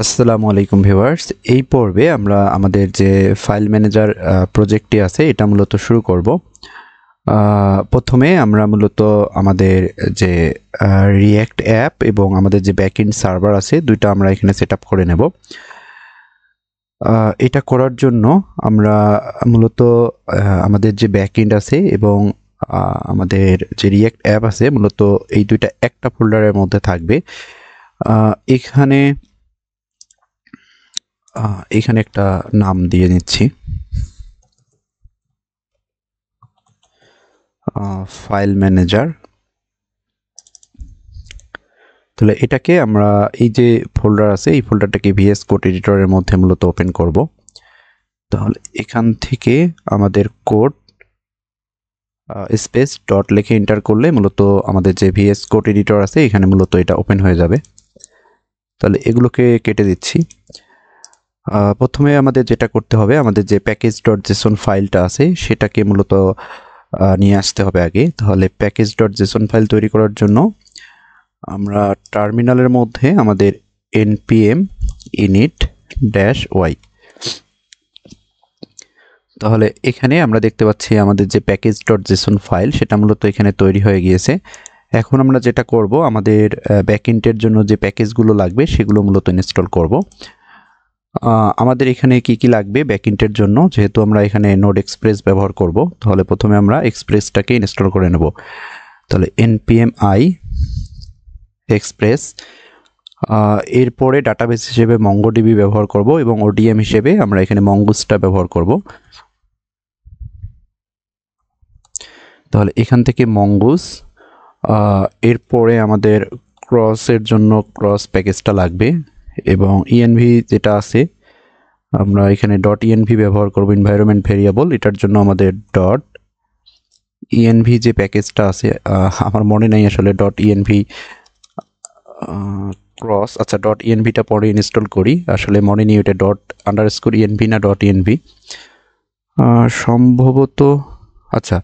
আসসালামু আলাইকুম ভিউয়ার্স। এই পর্বে আমরা আমাদের যে ফাইল ম্যানেজার প্রজেক্টটি আছে এটা মূলত শুরু করব। প্রথমে আমরা মূলত আমাদের যে রিঅ্যাক্ট অ্যাপ এবং আমাদের যে ব্যাকএন্ড সার্ভার আছে দুইটা আমরা এখানে সেট আপ করে নেব। এটা করার জন্য আমরা মূলত আমাদের যে ব্যাকএন্ড আছে এবং আমাদের যে রিঅ্যাক্ট অ্যাপ আছে মূলত এই দুইটা একটা ফোল্ডারের মধ্যে থাকবে। এখানে একটা নাম দিয়ে নিচ্ছি, ফাইল ম্যানেজার। তাহলে এটাকে আমরা এই যে ফোল্ডার আছে এই ফোল্ডারটাকে ভিএস কোড এডিটরের মধ্যে মূলত ওপেন করব। তাহলে এখান থেকে আমাদের কোড স্পেস ডট লিখে এন্টার করলে মূলত আমাদের যে ভিএস কোড এডিটর আছে এখানে মূলত এটা ওপেন হয়ে যাবে। তাহলে এগুলোকে কেটে দিচ্ছি। প্রথমে আমাদের যেটা করতে হবে, আমাদের যে প্যাকেজ ডট জেসন ফাইলটা আছে সেটাকে মূলত নিয়ে আসতে হবে আগে। তাহলে প্যাকেজ ডট জেসন ফাইল তৈরি করার জন্য আমরা টার্মিনালের মধ্যে আমাদের npm init -y, তাহলে এখানে আমরা দেখতে পাচ্ছি আমাদের যে প্যাকেজ ডট জেসন ফাইল সেটা মূলত এখানে তৈরি হয়ে গিয়েছে। এখন আমরা যেটা করব, আমাদের ব্যাকএন্ডের জন্য যে প্যাকেজগুলো লাগবে সেগুলো মূলত ইনস্টল করব। আমাদের এখানে কি কি লাগবে ব্যাকএন্ডের জন্য, যেহেতু আমরা এখানে নোড এক্সপ্রেস ব্যবহার করব, তাহলে প্রথমে আমরা এক্সপ্রেসটাকে ইনস্টল করে নেব। তাহলে npm i এক্সপ্রেস, এরপরে ডাটাবেস হিসেবে মঙ্গোডিবি ব্যবহার করব এবং ওডিএম হিসেবে আমরা এখানে মঙ্গুসটা ব্যবহার করব। তাহলে এখান থেকে মঙ্গুস, এরপরে আমাদের ক্রসের জন্য ক্রস প্যাকেজটা লাগবে এবং ইএনভি যেটা আছে আমরা এখানে ডট ইএনভি ব্যবহার করব, এনভায়রনমেন্ট ভেরিয়েবল। এটার জন্য আমাদের ডট ইএনভি যে প্যাকেজটা আছে আমার মনে নাই আসলে ডট ইএনভি ক্রস, আচ্ছা ডট ইএনভিটা পরে ইনস্টল করি, আসলে মনে নেই ওটা ডট আন্ডারস্কোর ইএনভি না ডট ইএনভি সম্ভবত। আচ্ছা,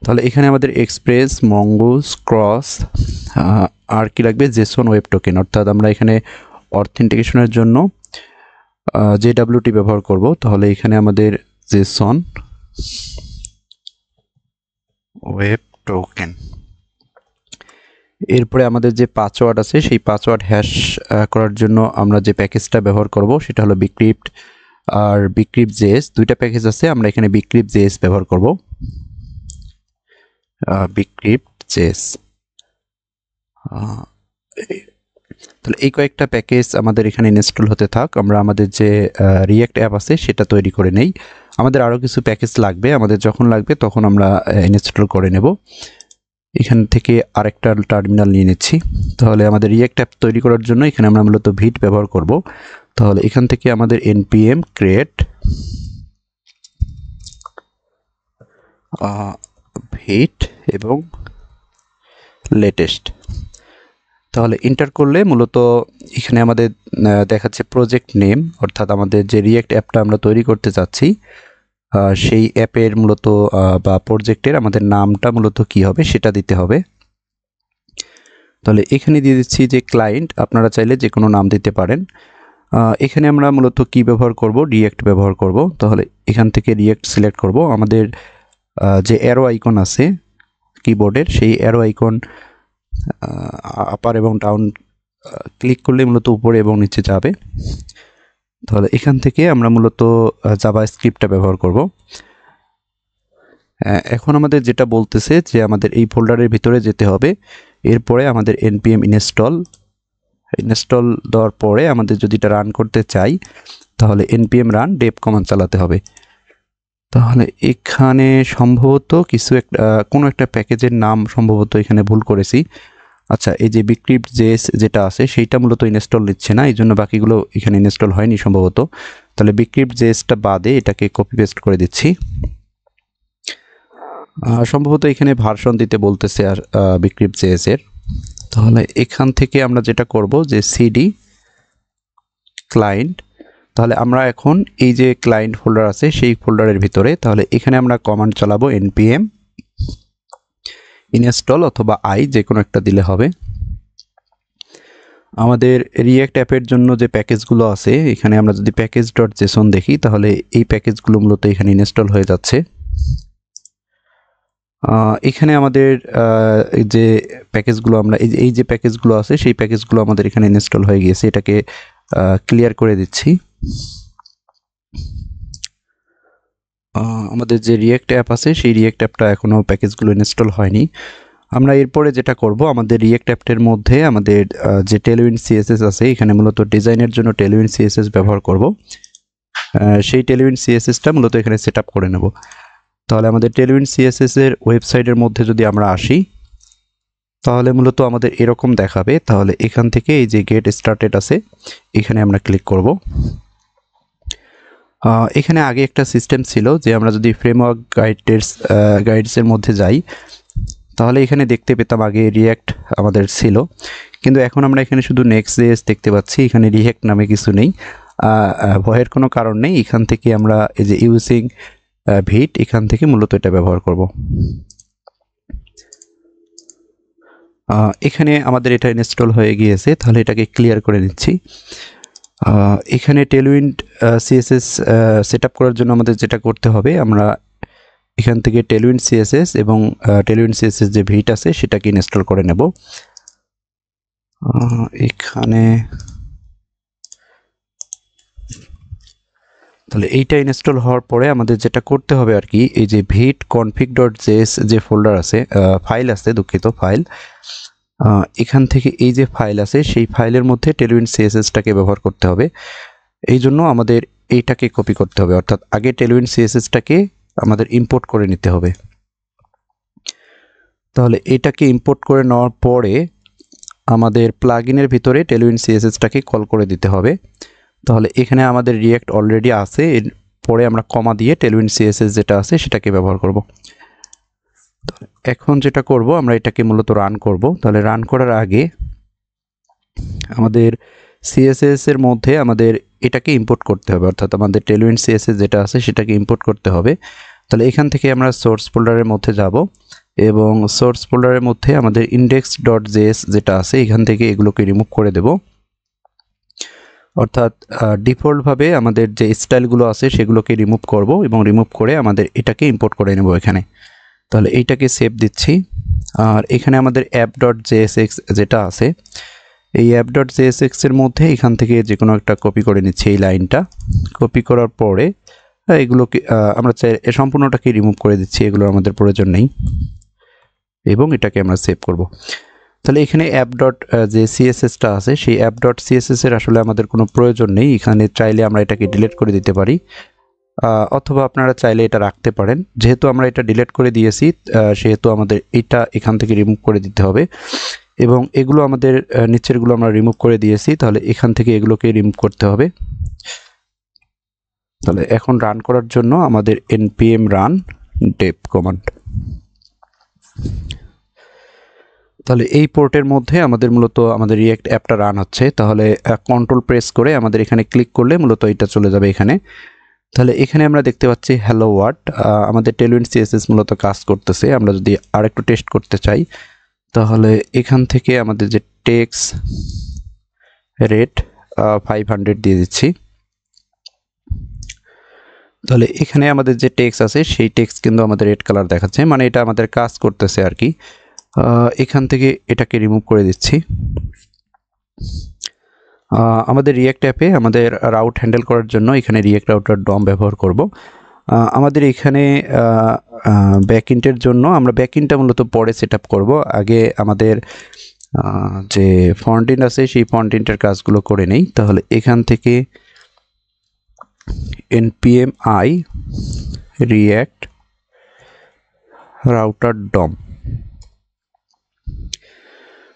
তাহলে এখানে আমাদের এক্সপ্রেস, মঙ্গুস, ক্রস, আর কি লাগবে, জেসন ওয়েব টোকেন, অর্থাৎ আমরা এখানে অথেন্টিকেশনের জন্য জেডব্লিউটি ব্যবহার করব। তাহলে এখানে আমাদের জেসন ওয়েব টোকেন, এরপরে আমাদের যে পাসওয়ার্ড আছে সেই পাসওয়ার্ড হ্যাশ করার জন্য আমরা যে প্যাকেজটা ব্যবহার করব সেটা হলো বিক্রিপ্ট আর বিক্রিপ্ট জেএস, দুইটা প্যাকেজ আছে, আমরা এখানে বিক্রিপ্ট জেএস ব্যবহার করব। বিক্রিপ্ট জেএস, তাহলে এই কয়েকটা প্যাকেজ আমাদের এখানে ইনস্টল হতে থাক, আমরা আমাদের যে রিঅ্যাক্ট অ্যাপ আছে সেটা তৈরি করে নেই। আমাদের আরও কিছু প্যাকেজ লাগবে, আমাদের যখন লাগবে তখন আমরা ইনস্টল করে নেব। এখান থেকে আরেকটা টার্মিনাল নিয়ে নিচ্ছি। তাহলে আমাদের রিঅ্যাক্ট অ্যাপ তৈরি করার জন্য এখানে আমরা মূলত ভিট ব্যবহার করব। তাহলে এখান থেকে আমাদের npm create ভিট এবং লেটেস্ট, তাহলে এন্টার করলে মূলত এখানে আমাদের দেখাচ্ছে প্রজেক্ট নেম, অর্থাৎ আমাদের যে রিঅ্যাক্ট অ্যাপটা আমরা তৈরি করতে চাচ্ছি সেই অ্যাপের মূলত বা প্রজেক্টের আমাদের নামটা মূলত কি হবে সেটা দিতে হবে। তাহলে এখানে দিয়ে দিচ্ছি যে ক্লায়েন্ট, আপনারা চাইলে যে কোনো নাম দিতে পারেন। এখানে আমরা মূলত কি ব্যবহার করব, রিঅ্যাক্ট ব্যবহার করব। তাহলে এখান থেকে রিঅ্যাক্ট সিলেক্ট করব, আমাদের যে অ্যারো আইকন আছে কিবোর্ডের সেই অ্যারো আইকন আপার এবং ডাউন ক্লিক করলে মূলত উপরে এবং নিচে যাবে। তাহলে এখান থেকে আমরা মূলত জাভা স্ক্রিপ্টটা ব্যবহার করব। এখন আমাদের যেটা বলতেছে যে আমাদের এই ফোল্ডারের ভিতরে যেতে হবে, এরপরে আমাদের npm ইনস্টল দেওয়ার পরে আমাদের যদি এটা রান করতে চাই তাহলে npm run dev কমান্ড চালাতে হবে। তাহলে এখানে সম্ভবত কোনো একটা প্যাকেজের নাম সম্ভবত এখানে ভুল করেছি। আচ্ছা, এই যে বিক্রিপ্ট জেএস যেটা আছে সেইটা মূলত ইনস্টল নিচ্ছে না, এই জন্য বাকিগুলো এখানে ইনস্টল হয়নি সম্ভবত। তাহলে বিক্রিপ্ট জেএসটা বাদে এটাকে কপি পেস্ট করে দিচ্ছি। সম্ভবত এখানে ভার্সন দিতে বলতেছে আর বিক্রিপ্ট জেএস এর। তাহলে এখান থেকে আমরা যেটা করব যে সিডি ক্লায়েন্ট, তাহলে আমরা এখন এই যে ক্লায়েন্ট ফোল্ডার আছে সেই ফোল্ডারের ভিতরে, তাহলে এখানে আমরা কমান্ড চালাবো npm ইনস্টল অথবা আই, যে কোনো একটা দিলে হবে। আমাদের রিঅ্যাক্ট অ্যাপের জন্য যে প্যাকেজগুলো আছে এখানে আমরা যদি package.json দেখি তাহলে এই প্যাকেজগুলো মূলত এখানে ইনস্টল হয়ে যাচ্ছে। এখানে আমাদের যে প্যাকেজগুলো আমরা এই যে প্যাকেজগুলো আছে সেই প্যাকেজগুলো আমাদের এখানে ইনস্টল হয়ে গিয়েছে। এটাকে ক্লিয়ার করে দিচ্ছি। আমাদের যে রিঅ্যাক্ট অ্যাপ আছে সেই রিঅ্যাক্ট অ্যাপটা এখনও প্যাকেজগুলো ইনস্টল হয়নি। আমরা এরপরে যেটা করব, আমাদের রিঅ্যাক্ট অ্যাপের মধ্যে আমাদের যে টেলউইন্ড সিএসএস আছে এখানে মূলত ডিজাইনের জন্য টেলউইন্ড সিএসএস ব্যবহার করব। সেই টেলউইন্ড সিএসএসটা মূলত এখানে সেট আপ করে নেব। তাহলে আমাদের টেলউইন্ড সিএসএস এর ওয়েবসাইটের মধ্যে যদি আমরা আসি তাহলে মূলত আমাদের এরকম দেখাবে। তাহলে এখান থেকে এই যে গেট স্টার্টেড আছে এখানে আমরা ক্লিক করব। এখানে আগে একটা সিস্টেম ছিল যে আমরা যদি ফ্রেমওয়ার্ক গাইডসের মধ্যে যাই তাহলে এখানে দেখতে পেতাম আগে রিঅ্যাক্ট আমাদের ছিল, কিন্তু এখন আমরা এখানে শুধু নেক্সট.js দেখতে পাচ্ছি, এখানে রিঅ্যাক্ট নামে কিছু নেই। ভয়ের কোনো কারণ নেই, এখান থেকে আমরা এই যে ইউজিং ভিট এখান থেকে মূলত এটা ব্যবহার করব। এখানে আমাদের এটা ইনস্টল হয়ে গিয়েছে, তাহলে এটাকে ক্লিয়ার করে নিচ্ছি। এখানে টেলউইন্ড সিএসএস সেট আপ করার জন্য আমাদের যেটা করতে হবে, আমরা এখান থেকে টেলউইন্ড সিএসএস এবং টেলউইন্ড সিএসএস যে ভিট আছে সেটাকে ইনস্টল করে নেব। এখানে তাহলে এইটা ইনস্টল হওয়ার পরে আমাদের যেটা করতে হবে আর কি, এই যে ভিট config.js যে ফোল্ডার আছে, ফাইল আছে, দুঃখিত ফাইল, এখান থেকে এই যে ফাইল আছে সেই ফাইলের মধ্যে টেলউইন্ড সিএসএসটাকে ব্যবহার করতে হবে। এই জন্য আমাদের এইটাকে কপি করতে হবে, অর্থাৎ আগে টেলউইন্ড সিএসএসটাকে আমাদের ইম্পোর্ট করে নিতে হবে। তাহলে এটাকে ইম্পোর্ট করে নেওয়ার পরে আমাদের প্লাগইনের ভিতরে টেলউইন্ড সিএসএসটাকে কল করে দিতে হবে। তাহলে এখানে আমাদের রিঅ্যাক্ট অলরেডি আছে, এরপরে আমরা কমা দিয়ে টেলউইন্ড সিএসএস যেটা আছে সেটাকে ব্যবহার করব। এখন যেটা করব, আমরা এটাকে মূলত রান করব। তাহলে রান করার আগে আমাদের সিএসএস এর মধ্যে আমাদের এটাকে ইম্পোর্ট করতে হবে, অর্থাৎ আমাদের টেলউইন্ড সিএসএস যেটা আছে সেটাকে ইম্পোর্ট করতে হবে। তাহলে এখান থেকে আমরা সোর্স ফোল্ডারের মধ্যে যাব এবং সোর্স ফোল্ডারের মধ্যে আমাদের index.js যেটা আছে এখান থেকে এগুলোকে রিমুভ করে দেব। অর্থাৎ ডিফল্টভাবে আমাদের যে স্টাইলগুলো আছে সেগুলোকে রিমুভ করব এবং রিমুভ করে আমাদের এটাকে ইম্পোর্ট করে নেব এখানে। তাহলে এইটাকে সেভ দিচ্ছি। আর এখানে আমাদের app.jsx যেটা আছে, এই app.jsx এর মধ্যে এখান থেকে যে কোনো একটা কপি করে নিচ্ছি। এই লাইনটা কপি করার পরে এগুলোকে আমরা চাই সম্পূর্ণটাকে রিমুভ করে দিচ্ছি, এগুলো আমাদের প্রয়োজন নেই, এবং এটাকে আমরা সেভ করব। তাহলে এখানে যে সিএসএসটা আছে সেই app.css এর আসলে আমাদের কোনো প্রয়োজন নেই, এখানে চাইলে আমরা এটাকে ডিলিট করে দিতে পারি, অথবা আপনারা চাইলে এটা রাখতে পারেন। যেহেতু আমরা এটা ডিলিট করে দিয়েছি সেহেতু আমাদের এটা এখান থেকে রিমুভ করে দিতে হবে, এবং এগুলো আমাদের নিচেরগুলো আমরা রিমুভ করে দিয়েছি, তাহলে এখান থেকে এগুলোকে রিমুভ করতে হবে। তাহলে এখন রান করার জন্য আমাদের npm run dev কমান্ড। তাহলে এই পোর্টের মধ্যে আমাদের মূলত আমাদের রিঅ্যাক্ট অ্যাপটা রান হচ্ছে। তাহলে কন্ট্রোল প্রেস করে আমাদের এখানে ক্লিক করলে মূলত এটা চলে যাবে এখানে। তাহলে এখানে আমরা দেখতে পাচ্ছি হ্যালো ওয়ার্ল্ড, আমাদের টেলউইন্ড সিএসএস মূলত কাজ করতেছে। আমরা যদি আরেকটু টেস্ট করতে চাই তাহলে এখান থেকে আমাদের যে টেক্সট রেট 500 দিয়ে দিচ্ছি। তাহলে এখানে আমাদের যে টেক্সট আছে সেই টেক্সট কিন্তু আমাদের রেড কালার দেখাচ্ছে, মানে এটা আমাদের কাজ করতেছে আর কি। এখান থেকে এটাকে রিমুভ করে দিচ্ছি। আমাদের রিঅ্যাক্ট অ্যাপে আমাদের রাউট হ্যান্ডেল করার জন্য এখানে রিঅ্যাক্ট রাউটার ডম ব্যবহার করব। আমাদের এখানে ব্যাকএন্ডের জন্য আমরা ব্যাকএন্ডটা মূলত পরে সেট আপ করবো। আগে আমাদের যে ফ্রন্ট এন্ড আছে সেই ফ্রন্ট এন্ডের কাজগুলো করে নেই। তাহলে এখান থেকে npm i react router dom,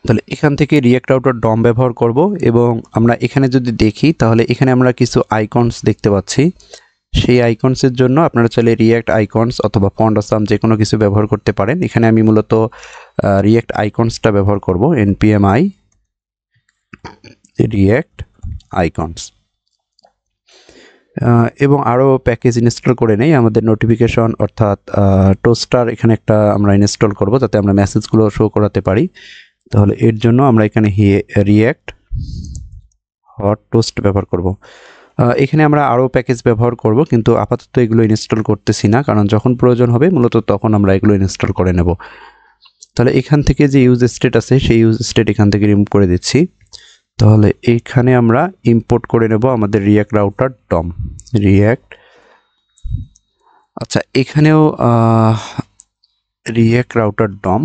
তাহলে এখান থেকে রিঅ্যাক্ট রাউটার ডম ব্যবহার করব। এবং আমরা এখানে যদি দেখি তাহলে এখানে আমরা কিছু আইকনস দেখতে পাচ্ছি। সেই আইকনসের জন্য আপনারা চাইলে রিঅ্যাক্ট আইকনস অথবা ফন্ট আসাম যে কোনো কিছু ব্যবহার করতে পারেন। এখানে আমি মূলত রিঅ্যাক্ট আইকনসটা ব্যবহার করব, npm i react icons, এবং আরও প্যাকেজ ইনস্টল করে নেই। আমাদের নোটিফিকেশন অর্থাৎ টোস্টার এখানে একটা আমরা ইনস্টল করব যাতে আমরা মেসেজগুলো শো করাতে পারি। তাহলে এর জন্য আমরা এখানে রিঅ্যাক্ট হট টোস্ট ব্যবহার করব। এখানে আমরা আরও প্যাকেজ ব্যবহার করব, কিন্তু আপাতত এগুলো ইনস্টল করতেছি না, কারণ যখন প্রয়োজন হবে মূলত তখন আমরা এগুলো ইনস্টল করে নেব। তাহলে এখান থেকে যে ইউজ স্টেট আছে সেই ইউজ স্টেট এখান থেকে রিমুভ করে দিচ্ছি। তাহলে এইখানে আমরা ইম্পোর্ট করে নেব আমাদের রিয়াক্ট রাউটার ডম রিয়াক্ট। আচ্ছা, এখানেও রিয়াক্ট রাউটার ডম,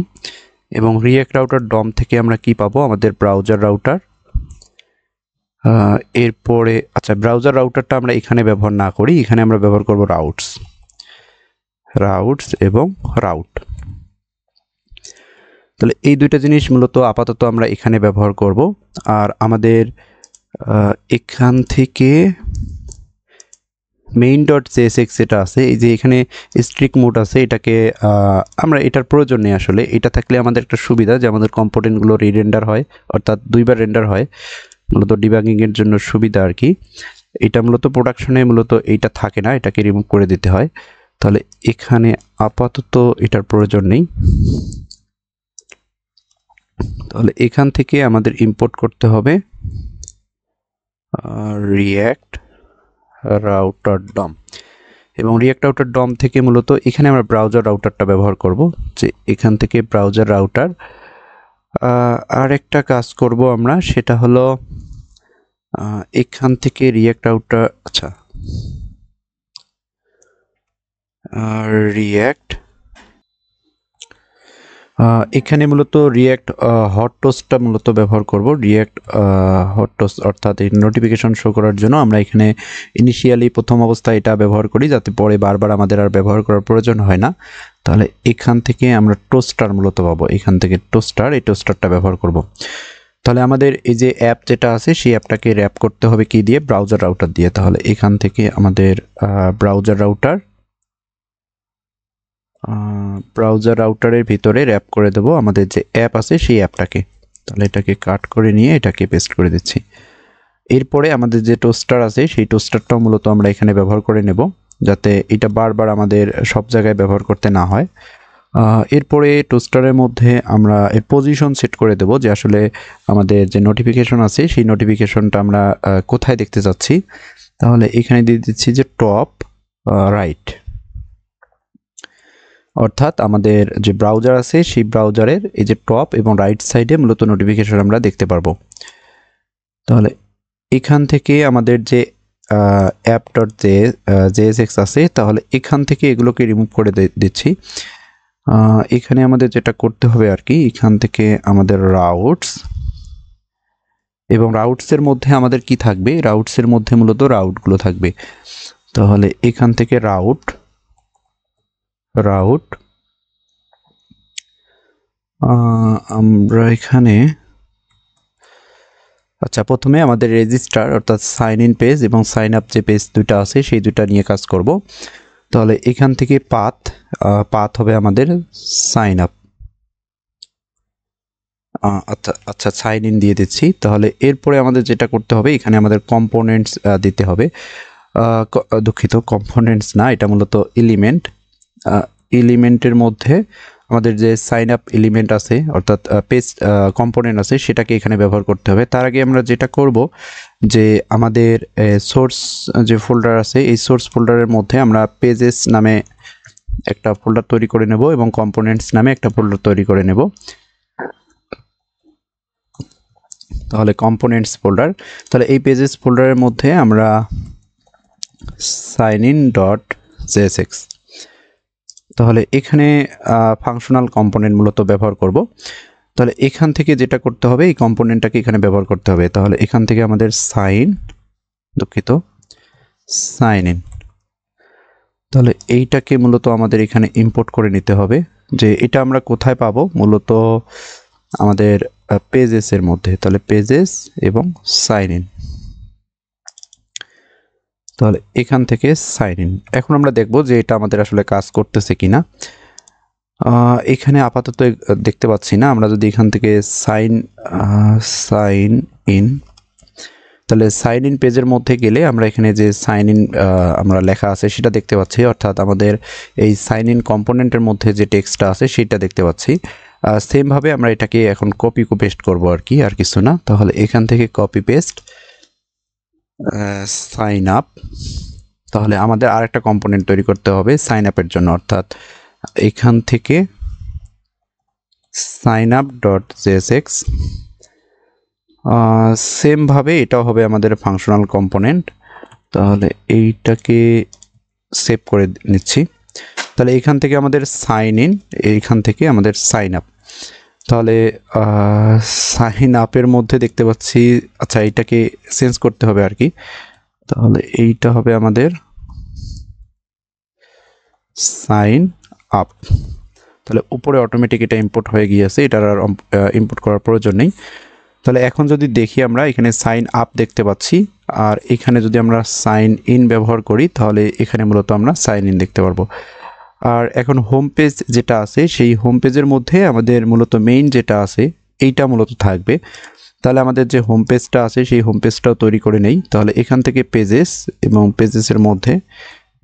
এবং রিয়াক্ট রাউটার ডম থেকে আমরা কি পাবো, আমাদের ব্রাউজার রাউটার। এরপরে আচ্ছা, ব্রাউজার রাউটারটা আমরা এখানে ব্যবহার না করি, এখানে আমরা ব্যবহার করব রাউটস এবং রাউট। তাহলে এই দুইটা জিনিস মূলত আপাতত আমরা এখানে ব্যবহার করব। আর আমাদের এখান থেকে main.jsx যেটা আছে, এই যে এখানে স্ট্রিক মোড আছে, এটাকে আমরা এটার প্রয়োজন নেই আসলে। এটা থাকলে আমাদের একটা সুবিধা যে আমাদের কম্পোনেন্টগুলো রিরেন্ডার হয়, অর্থাৎ দুইবার রেন্ডার হয়, মূলত ডিবাগিংয়ের জন্য সুবিধা আর কি। এটা মূলত প্রোডাকশনে মূলত এইটা থাকে না, এটাকে রিমুভ করে দিতে হয়। তাহলে এখানে আপাতত এটার প্রয়োজন নেই। তাহলে এখান থেকে আমাদের ইম্পোর্ট করতে হবে রিয়াক্ট রাউটার ডম, এবং রিয়াক্ট রাউটার ডম থেকে মূলত এখানে আমরা ব্রাউজার রাউটারটা ব্যবহার করব, যে এখান থেকে ব্রাউজার রাউটার। আর একটা কাজ করব আমরা, সেটা হলো এখান থেকে রিয়াক্ট রাউটার, আচ্ছা রিয়াক্ট, এখানে মূলত রিয়াক্ট হট টোস্টটা মূলত ব্যবহার করব। রিয়াক্ট হট টোস্ট অর্থাৎ এই নোটিফিকেশন শো করার জন্য আমরা এখানে ইনিশিয়ালি প্রথম অবস্থায় এটা ব্যবহার করি, যাতে পরে বারবার আমাদের আর ব্যবহার করার প্রয়োজন হয় না। তাহলে এখান থেকে আমরা টোস্টার মূলত পাবো, এখান থেকে টোস্টার, এই টোস্টারটা ব্যবহার করব। তাহলে আমাদের এই যে অ্যাপ যেটা আছে সেই অ্যাপটাকে র্যাপ করতে হবে কি দিয়ে, ব্রাউজার রাউটার দিয়ে। তাহলে এখান থেকে আমাদের ব্রাউজার রাউটারের ভিতরে র্যাপ করে দেব আমাদের যে অ্যাপ আছে সেই অ্যাপটাকে। তাহলে এটাকে কাট করে নিয়ে এটাকে পেস্ট করে দিচ্ছি। এরপরে আমাদের যে টোস্টার আছে সেই টোস্টারটাও মূলত আমরা এখানে ব্যবহার করে নেব, যাতে এটা বারবার আমাদের সব জায়গায় ব্যবহার করতে না হয়। এরপরে টোস্টারের মধ্যে আমরা এর পজিশন সেট করে দেব, যে আসলে আমাদের যে নোটিফিকেশন আছে সেই নোটিফিকেশনটা আমরা কোথায় দেখতে যাচ্ছি। তাহলে এখানে দিয়ে দিচ্ছি যে টপ রাইট, অর্থাৎ আমাদের যে ব্রাউজার আছে সেই ব্রাউজারের এই যে টপ এবং রাইট সাইডে মূলত নোটিফিকেশন আমরা দেখতে পারবো। তাহলে এখান থেকে আমাদের যে app.jsx আছে, তাহলে এখান থেকে এগুলোকে রিমুভ করে দিচ্ছি। এখানে আমাদের যেটা করতে হবে আর কি, এখান থেকে আমাদের রাউটস, এবং রাউটসের মধ্যে আমাদের কি থাকবে, রাউটসের মধ্যে মূলত রাউটগুলো থাকবে। তাহলে এখান থেকে রাউট আমরা এখানে, আচ্ছা, প্রথমে আমাদের রেজিস্টার অর্থাৎ সাইন ইন পেজ এবং সাইন আপ যে পেজ দুটো আছে সেই দুটো নিয়ে কাজ করব। তাহলে এখান থেকে পাথ হবে আমাদের সাইন আপ, আচ্ছা সাইন ইন দিয়ে দিচ্ছি। তাহলে এরপরে আমাদের যেটা করতে হবে, এখানে আমাদের কম্পোনেন্টস দিতে হবে, দুঃখিত, কম্পোনেন্টস না, এটা মূলত এলিমেন্টের মধ্যে আমাদের যে সাইন আপ এলিমেন্ট আছে অর্থাৎ পেজ কম্পোনেন্ট আছে সেটাকে এখানে ব্যবহার করতে হবে। তার আগে আমরা যেটা করব, যে আমাদের সোর্স যে ফোল্ডার আছে এই সোর্স ফোল্ডারের মধ্যে আমরা পেজেস নামে একটা ফোল্ডার তৈরি করে নেব এবং কম্পোনেন্টস নামে একটা ফোল্ডার তৈরি করে নেব। তাহলে কম্পোনেন্টস ফোল্ডার, তাহলে এই পেজেস ফোল্ডারের মধ্যে আমরা signin.jsx, তাহলে এখানে ফাংশনাল কম্পোনেন্ট মূলত ব্যবহার করব। তাহলে এখান থেকে যেটা করতে হবে, এই কম্পোনেন্টটাকে এখানে ব্যবহার করতে হবে। তাহলে এখান থেকে আমাদের সাইন ইন, তাহলে এইটাকে মূলত আমাদের এখানে ইম্পোর্ট করে নিতে হবে, যে এটা আমরা কোথায় পাবো, মূলত আমাদের পেজেসের মধ্যে। তাহলে পেজেস এবং সাইন ইন, তাহলে এখান থেকে সাইন ইন। এখন আমরা দেখব যে এটা আমাদের আসলে কাজ করতেছে কিনা। এখানে আপাতত দেখতে পাচ্ছি না। আমরা যদি এখান থেকে সাইন ইন, তাহলে সাইন ইন পেজের মধ্যে গেলে আমরা এখানে যে সাইন ইন আমরা লেখা আছে সেটা দেখতে পাচ্ছি, অর্থাৎ আমাদের এই সাইন ইন কম্পোনেন্টের মধ্যে যে টেক্সটটা আছে সেটা দেখতে পাচ্ছি। সেমভাবে আমরা এটাকে এখন কপি পেস্ট করব আর কি, আর কিছু না। তাহলে এখান থেকে কপি পেস্ট সাইন আপ। তাহলে আমাদের আরেকটা কম্পোনেন্ট তৈরি করতে হবে সাইন আপের জন্য, অর্থাৎ এখান থেকে সাইন আপ ডট জেএসএক্স। সেমভাবে এটাও হবে আমাদের ফাংশনাল কম্পোনেন্ট। তাহলে এইটাকে সেভ করে নিচ্ছি। তাহলে এখান থেকে আমাদের সাইন ইন, এইখান থেকে আমাদের সাইন আপ। তাহলে সাইন আপের মধ্যে দেখতে পাচ্ছি, আচ্ছা এইটাকে চেঞ্জ করতে হবে আর কি। তাহলে এইটা হবে আমাদের সাইন আপ। তাহলে উপরে অটোমেটিক এটা ইম্পোর্ট হয়ে গিয়েছে, এটার আর ইম্পোর্ট করার প্রয়োজন নেই। তাহলে এখন যদি দেখি আমরা এখানে সাইন আপ দেখতে পাচ্ছি, আর এখানে যদি আমরা সাইন ইন ব্যবহার করি তাহলে এখানে মূলত আমরা সাইন ইন দেখতে পারবো। আর এখন হোম পেজ যেটা আছে সেই হোম পেজের মধ্যে আমাদের মূলত মেইন যেটা আছে এইটা মূলত থাকবে। তাহলে আমাদের যে হোম পেজটা আছে সেই হোম পেজটাও তৈরি করে নেই। তাহলে এখান থেকে পেজেস, এবং পেজেসের মধ্যে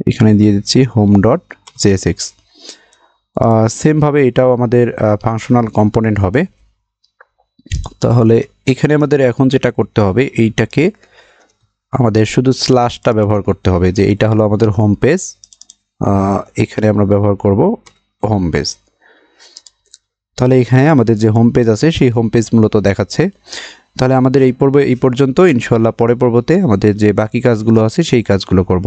এখানে দিয়ে দিচ্ছি হোম ডট জেএসএক্স। সেমভাবে এটাও আমাদের ফাংশনাল কম্পোনেন্ট হবে। তাহলে এখানে আমাদের এখন যেটা করতে হবে, এইটাকে আমাদের শুধু স্ল্যাশটা ব্যবহার করতে হবে, যে এটা হলো আমাদের হোম পেজ, এখানে আমরা ব্যবহার করব হোম পেজ। তাহলে এখানে আমাদের যে হোম পেজ আছে সেই হোম পেজ মূলত দেখাচ্ছে। তাহলে আমাদের এই পর্ব এই পর্যন্ত। ইনশাআল্লাহ পরের পর্বতে আমাদের যে বাকি কাজগুলো আছে সেই কাজগুলো করব।